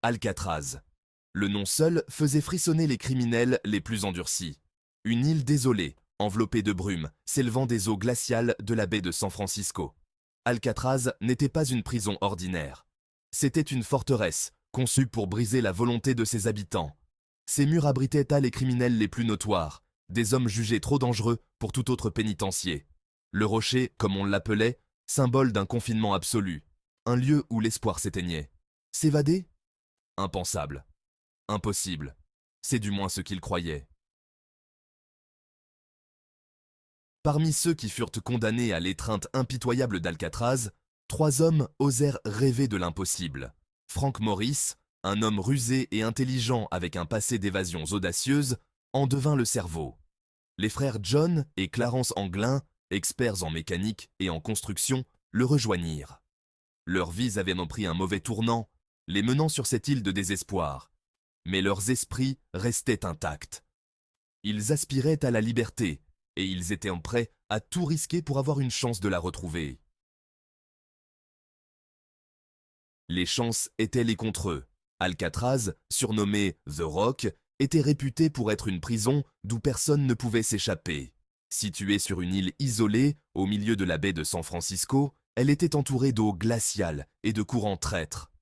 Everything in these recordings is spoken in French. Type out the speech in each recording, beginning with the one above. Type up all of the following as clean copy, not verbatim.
Alcatraz. Le nom seul faisait frissonner les criminels les plus endurcis. Une île désolée, enveloppée de brume, s'élevant des eaux glaciales de la baie de San Francisco. Alcatraz n'était pas une prison ordinaire. C'était une forteresse, conçue pour briser la volonté de ses habitants. Ses murs abritaient les criminels les plus notoires, des hommes jugés trop dangereux pour tout autre pénitencier. Le rocher, comme on l'appelait, symbole d'un confinement absolu, un lieu où l'espoir s'éteignait. S'évader? Impensable. Impossible. C'est du moins ce qu'il croyait. Parmi ceux qui furent condamnés à l'étreinte impitoyable d'Alcatraz, 3 hommes osèrent rêver de l'impossible. Frank Morris, un homme rusé et intelligent avec un passé d'évasions audacieuses, en devint le cerveau. Les frères John et Clarence Anglin, experts en mécanique et en construction, le rejoignirent. Leurs vies avaient pris un mauvais tournant, les menant sur cette île de désespoir. Mais leurs esprits restaient intacts. Ils aspiraient à la liberté, et ils étaient prêts à tout risquer pour avoir une chance de la retrouver. Les chances étaient les contre eux. Alcatraz, surnommé The Rock, était réputé pour être une prison d'où personne ne pouvait s'échapper. Située sur une île isolée, au milieu de la baie de San Francisco, elle était entourée d'eau glaciale et de courants traîtres.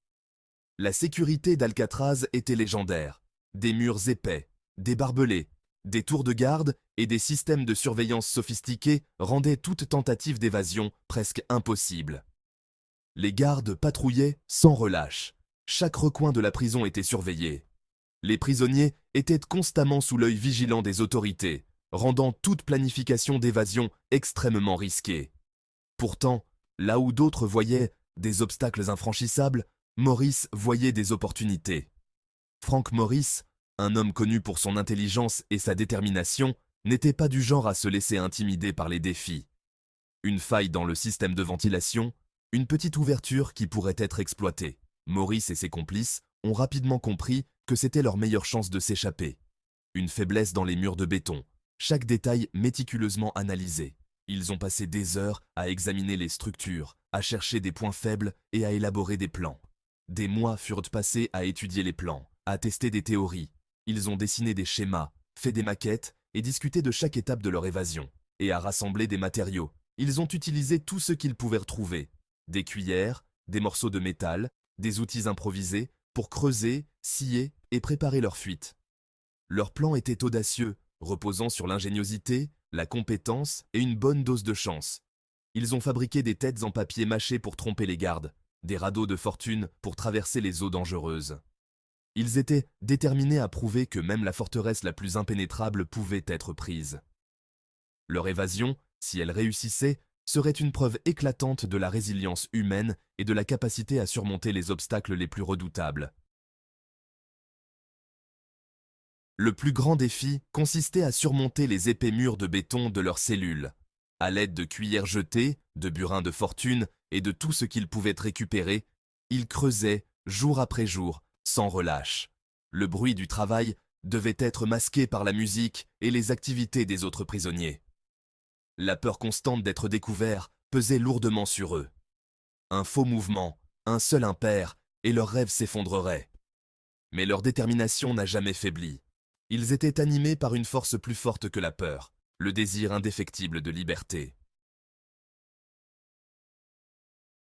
La sécurité d'Alcatraz était légendaire. Des murs épais, des barbelés, des tours de garde et des systèmes de surveillance sophistiqués rendaient toute tentative d'évasion presque impossible. Les gardes patrouillaient sans relâche. Chaque recoin de la prison était surveillé. Les prisonniers étaient constamment sous l'œil vigilant des autorités, rendant toute planification d'évasion extrêmement risquée. Pourtant, là où d'autres voyaient des obstacles infranchissables, Morris voyait des opportunités. Frank Morris, un homme connu pour son intelligence et sa détermination, n'était pas du genre à se laisser intimider par les défis. Une faille dans le système de ventilation, une petite ouverture qui pourrait être exploitée. Morris et ses complices ont rapidement compris que c'était leur meilleure chance de s'échapper. Une faiblesse dans les murs de béton, chaque détail méticuleusement analysé. Ils ont passé des heures à examiner les structures, à chercher des points faibles et à élaborer des plans. Des mois furent passés à étudier les plans, à tester des théories. Ils ont dessiné des schémas, fait des maquettes et discuté de chaque étape de leur évasion. Et à rassembler des matériaux. Ils ont utilisé tout ce qu'ils pouvaient retrouver. Des cuillères, des morceaux de métal, des outils improvisés pour creuser, scier et préparer leur fuite. Leur plan était audacieux, reposant sur l'ingéniosité, la compétence et une bonne dose de chance. Ils ont fabriqué des têtes en papier mâché pour tromper les gardes, des radeaux de fortune pour traverser les eaux dangereuses. Ils étaient déterminés à prouver que même la forteresse la plus impénétrable pouvait être prise. Leur évasion, si elle réussissait, serait une preuve éclatante de la résilience humaine et de la capacité à surmonter les obstacles les plus redoutables. Le plus grand défi consistait à surmonter les épais murs de béton de leurs cellules. À l'aide de cuillères jetées, de burins de fortune et de tout ce qu'ils pouvaient récupérer, ils creusaient, jour après jour, sans relâche. Le bruit du travail devait être masqué par la musique et les activités des autres prisonniers. La peur constante d'être découverts pesait lourdement sur eux. Un faux mouvement, un seul impair, et leurs rêves s'effondreraient. Mais leur détermination n'a jamais faibli. Ils étaient animés par une force plus forte que la peur, le désir indéfectible de liberté.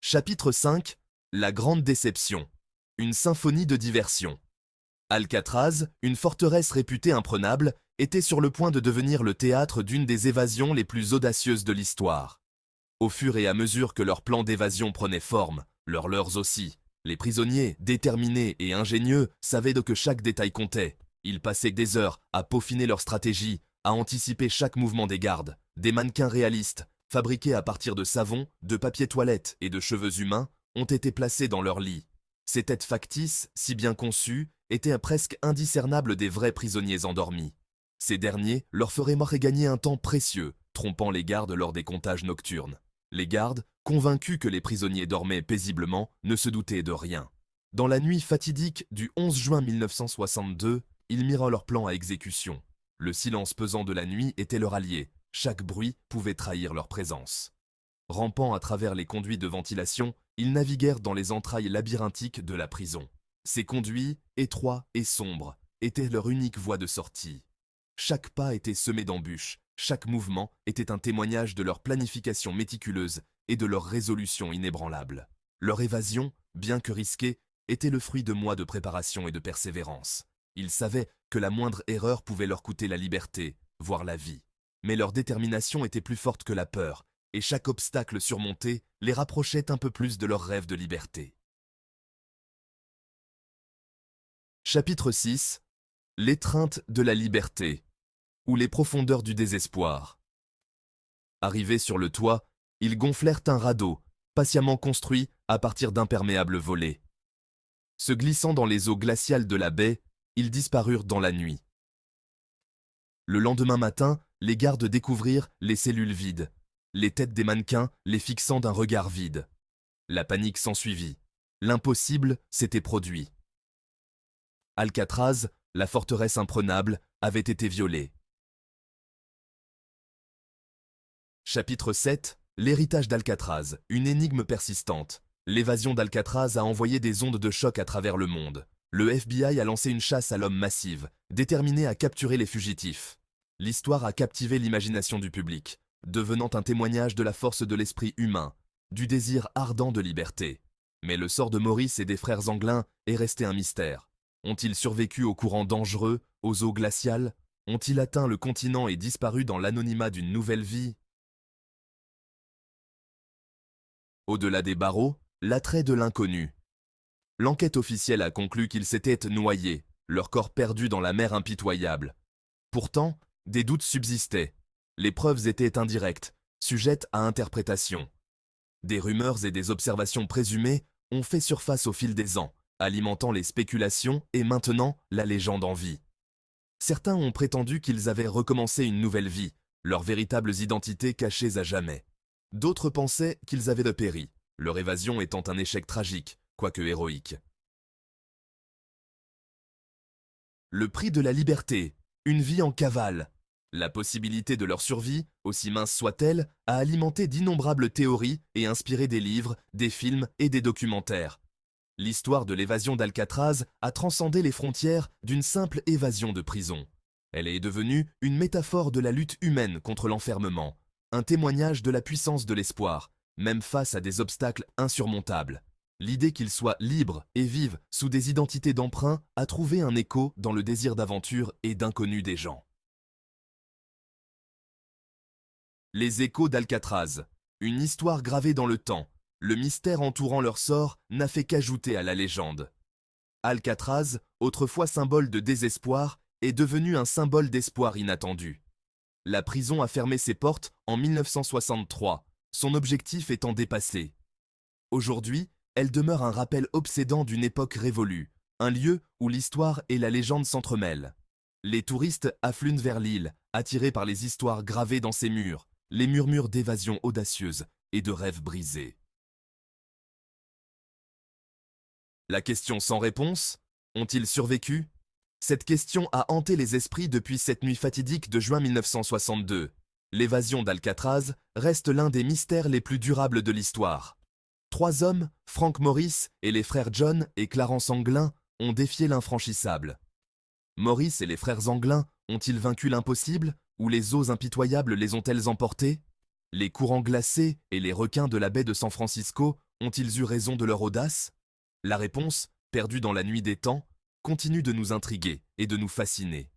Chapitre 5. La grande déception. Une symphonie de diversion. Alcatraz, une forteresse réputée imprenable, était sur le point de devenir le théâtre d'une des évasions les plus audacieuses de l'histoire. Au fur et à mesure que leurs plans d'évasion prenaient forme, leurs aussi, les prisonniers, déterminés et ingénieux, savaient que chaque détail comptait. Ils passaient des heures à peaufiner leur stratégie, à anticiper chaque mouvement des gardes. Des mannequins réalistes, fabriqués à partir de savon, de papier toilette et de cheveux humains, ont été placés dans leurs lits. Ces têtes factices, si bien conçues, étaient presque indiscernables des vrais prisonniers endormis. Ces derniers leur feraient gagner un temps précieux, trompant les gardes lors des comptages nocturnes. Les gardes, convaincus que les prisonniers dormaient paisiblement, ne se doutaient de rien. Dans la nuit fatidique du 11 juin 1962, ils mirent leur plan à exécution. Le silence pesant de la nuit était leur allié. Chaque bruit pouvait trahir leur présence. Rampant à travers les conduits de ventilation, ils naviguèrent dans les entrailles labyrinthiques de la prison. Ces conduits, étroits et sombres, étaient leur unique voie de sortie. Chaque pas était semé d'embûches, chaque mouvement était un témoignage de leur planification méticuleuse et de leur résolution inébranlable. Leur évasion, bien que risquée, était le fruit de mois de préparation et de persévérance. Ils savaient que la moindre erreur pouvait leur coûter la liberté, voire la vie. Mais leur détermination était plus forte que la peur, et chaque obstacle surmonté les rapprochait un peu plus de leur rêve de liberté. Chapitre 6. L'étreinte de la liberté, ou les profondeurs du désespoir. Arrivés sur le toit, ils gonflèrent un radeau, patiemment construit à partir d'imperméables volets. Se glissant dans les eaux glaciales de la baie, ils disparurent dans la nuit. Le lendemain matin, les gardes découvrirent les cellules vides, les têtes des mannequins les fixant d'un regard vide. La panique s'ensuivit. L'impossible s'était produit. Alcatraz, la forteresse imprenable, avait été violée. Chapitre 7. L'héritage d'Alcatraz, une énigme persistante. L'évasion d'Alcatraz a envoyé des ondes de choc à travers le monde. Le FBI a lancé une chasse à l'homme massive, déterminée à capturer les fugitifs. L'histoire a captivé l'imagination du public, devenant un témoignage de la force de l'esprit humain, du désir ardent de liberté. Mais le sort de Maurice et des frères Anglin est resté un mystère. Ont-ils survécu aux courants dangereux, aux eaux glaciales? Ont-ils atteint le continent et disparu dans l'anonymat d'une nouvelle vie? Au-delà des barreaux, l'attrait de l'inconnu. L'enquête officielle a conclu qu'ils s'étaient noyés, leur corps perdu dans la mer impitoyable. Pourtant, des doutes subsistaient. Les preuves étaient indirectes, sujettes à interprétation. Des rumeurs et des observations présumées ont fait surface au fil des ans, alimentant les spéculations et maintenant la légende en vie. Certains ont prétendu qu'ils avaient recommencé une nouvelle vie, leurs véritables identités cachées à jamais. D'autres pensaient qu'ils avaient péri, leur évasion étant un échec tragique, quoique héroïque. Le prix de la liberté, une vie en cavale. La possibilité de leur survie, aussi mince soit-elle, a alimenté d'innombrables théories et inspiré des livres, des films et des documentaires. L'histoire de l'évasion d'Alcatraz a transcendé les frontières d'une simple évasion de prison. Elle est devenue une métaphore de la lutte humaine contre l'enfermement, un témoignage de la puissance de l'espoir, même face à des obstacles insurmontables. L'idée qu'ils soient libres et vivent sous des identités d'emprunt a trouvé un écho dans le désir d'aventure et d'inconnu des gens. Les échos d'Alcatraz, une histoire gravée dans le temps. Le mystère entourant leur sort n'a fait qu'ajouter à la légende. Alcatraz, autrefois symbole de désespoir, est devenu un symbole d'espoir inattendu. La prison a fermé ses portes en 1963, son objectif étant dépassé. Aujourd'hui, elle demeure un rappel obsédant d'une époque révolue, un lieu où l'histoire et la légende s'entremêlent. Les touristes affluent vers l'île, attirés par les histoires gravées dans ses murs, les murmures d'évasion audacieuse et de rêves brisés. La question sans réponse, ont-ils survécu? Cette question a hanté les esprits depuis cette nuit fatidique de juin 1962. L'évasion d'Alcatraz reste l'un des mystères les plus durables de l'histoire. 3 hommes, Frank Morris et les frères John et Clarence Anglin, ont défié l'infranchissable. Morris et les frères Anglin ont-ils vaincu l'impossible, ou les eaux impitoyables les ont-elles emportés? Les courants glacés et les requins de la baie de San Francisco ont-ils eu raison de leur audace? La réponse, perdue dans la nuit des temps, continue de nous intriguer et de nous fasciner.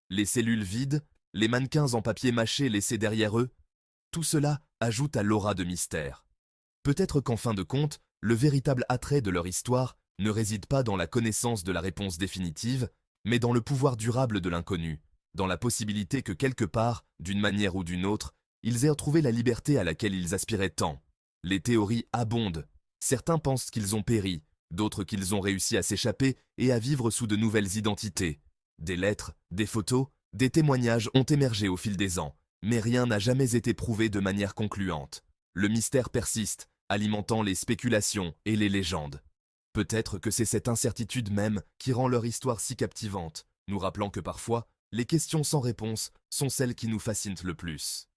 Les cellules vides, les mannequins en papier mâché laissés derrière eux, tout cela ajoute à l'aura de mystère. Peut-être qu'en fin de compte, le véritable attrait de leur histoire ne réside pas dans la connaissance de la réponse définitive, mais dans le pouvoir durable de l'inconnu, dans la possibilité que quelque part, d'une manière ou d'une autre, ils aient retrouvé la liberté à laquelle ils aspiraient tant. Les théories abondent. Certains pensent qu'ils ont péri, d'autres qu'ils ont réussi à s'échapper et à vivre sous de nouvelles identités. Des lettres, des photos, des témoignages ont émergé au fil des ans, mais rien n'a jamais été prouvé de manière concluante. Le mystère persiste, alimentant les spéculations et les légendes. Peut-être que c'est cette incertitude même qui rend leur histoire si captivante, nous rappelant que parfois, les questions sans réponse sont celles qui nous fascinent le plus.